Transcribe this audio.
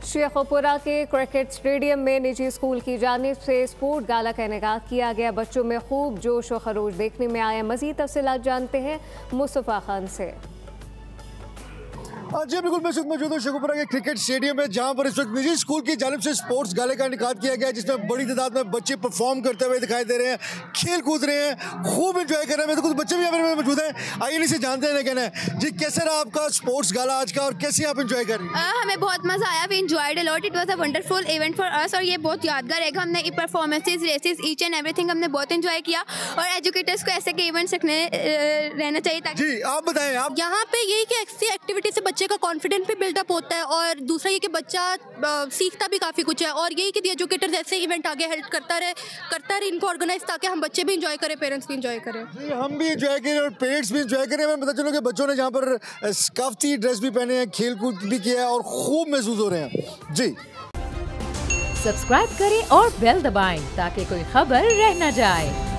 शेखोपुरा के cricket stadium में निजी स्कूल की जानिब से स्पोर्ट गाला का इनेकाद किया गया। बच्चों में खूब जोश और खरोश देखने में आया। मजीद तफसीलात जानते हैं मुस्तफा खान से। जी बिल्कुल, मैं मौजूद हूँ शेखोपुरा के क्रिकेट स्टेडियम में, जहाँ पर इस वक्त निजी स्कूल की जानिब से स्पोर्ट्स गाले का इनेकाद किया गया है, जिसमें बड़ी तादाद में बच्चे परफॉर्म करते हुए दिखाई दे रहे हैं, खेल कूद रहे हैं, खूब एंजॉय कर रहे हैं। तो कुछ बच्चे भी यहाँ पर मौजूद हैं, आइए इनसे जानते हैं कहना है जी, कैसे रहा आपका स्पोर्ट्स गाला आज का और कैसे आप एंजॉय कर रहे हैं? हमें बहुत मजा आया। We enjoyed a lot. It was a wonderful event for us और ये बहुत यादगार रहेगा। हमने performances, races, each and everything हमने बहुत एंजॉय किया और एजुकेटर्स को ऐसे के इवेंट्स रहना चाहिए। जी आप बताएं। आप यहाँ पे यही कि ऐसी एक्टिविटी से बच्चे का कॉन्फिडेंस भी बिल्डअप होता है और दूसरा ये कि बच्चा सीखता भी काफ़ी कुछ है और यही कि एजुकेटर्स ऐसे इवेंट आगे हेल्प करता रहे इनको ऑर्गेनाइज, ताकि हम बच्चे भी इंजॉय करें, पेरेंट्स भी इंजॉय करें। जी हम भी इंजॉय करें और पेरेंट्स भी इंजॉय करें। मैं पता चलूँ कि बच्चों ने जहाँ पर सकाफती ड्रेस भी पहने हैं, खेल कूद भी किया है और खूब महसूस हो रहे हैं। जी सब्सक्राइब करें और बेल दबाएं ताकि कोई खबर रह न जाए।